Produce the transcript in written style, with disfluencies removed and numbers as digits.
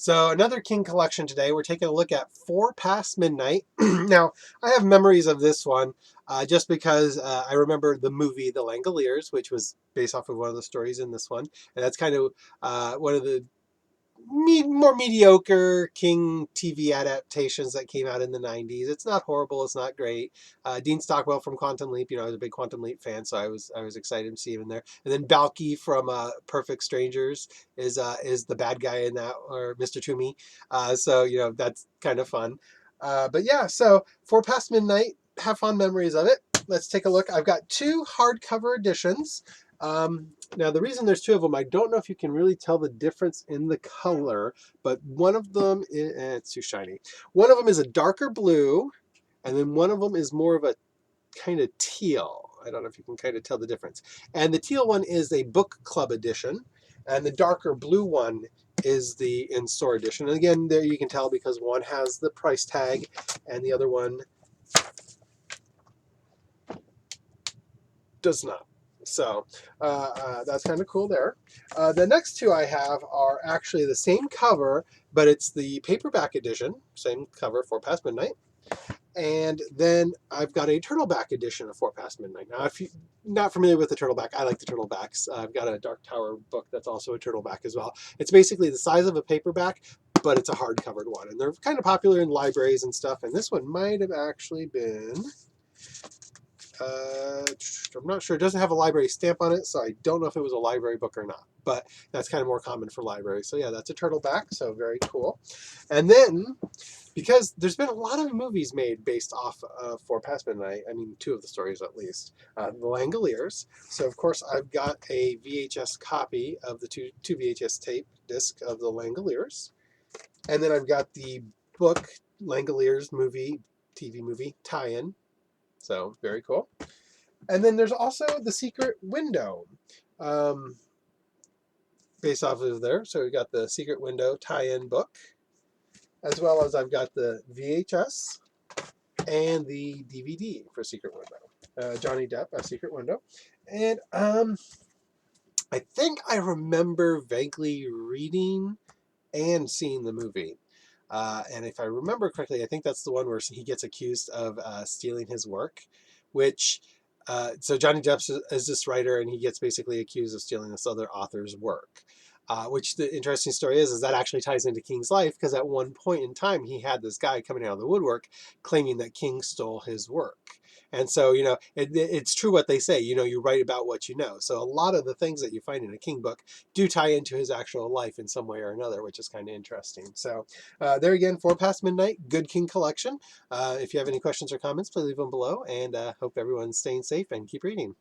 So another King collection today. We're taking a look at Four Past Midnight. Now, I have memories of this one just because I remember the movie The Langoliers, which was based off of one of the stories in this one. And that's kind of one of the more mediocre King TV adaptations that came out in the 90s. It's not horrible. It's not great. Dean Stockwell from Quantum Leap. I was a big Quantum Leap fan, so I was excited to see him in there. And then Balky from Perfect Strangers is the bad guy in that, or Mr. Toomey. So that's kind of fun. But yeah, so For Past Midnight, have fond memories of it. Let's take a look. I've got two hardcover editions. Now, the reason there's two of them, I don't know if you can really tell the difference in the color, but one of them is, it's too shiny. One of them is a darker blue, and then one of them is more of a kind of teal. I don't know if you can kind of tell the difference. And the teal one is a book club edition, and the darker blue one is the in-store edition. And again, there you can tell because one has the price tag, and the other one does not. So that's kind of cool there. The next two I have are actually the same cover, but it's the paperback edition, same cover, Four Past Midnight. And then I've got a turtleback edition of Four Past Midnight. Now, if you're not familiar with the turtleback, I like the turtlebacks. I've got a Dark Tower book that's also a turtleback as well. It's basically the size of a paperback, but it's a hardcovered one. And they're kind of popular in libraries and stuff. And this one might have actually been I'm not sure. It doesn't have a library stamp on it, so I don't know if it was a library book or not. But that's kind of more common for libraries. So yeah, that's a turtleback, so very cool. And then, because there's been a lot of movies made based off of Four Past Midnight, I mean, two of the stories at least, The Langoliers. So of course I've got a VHS copy of the two VHS tape disc of The Langoliers. And then I've got the book Langoliers movie, TV movie tie-in. So very cool. And then there's also The Secret Window, um, based off of there. So we got the Secret Window tie-in book, as well as I've got the VHS and the DVD for Secret Window. Johnny Depp, A Secret Window. And I think I remember vaguely reading and seeing the movie. And if I remember correctly, I think that's the one where he gets accused of stealing his work, which so Johnny Depp is this writer, and he gets basically accused of stealing this other author's work. Which the interesting story is that actually ties into King's life, because at one point in time he had this guy coming out of the woodwork claiming that King stole his work. And so, it's true what they say, you write about what you know. So a lot of the things that you find in a King book do tie into his actual life in some way or another, which is kind of interesting. So there again, Four Past Midnight, good King collection. If you have any questions or comments, please leave them below, and hope everyone's staying safe and keep reading.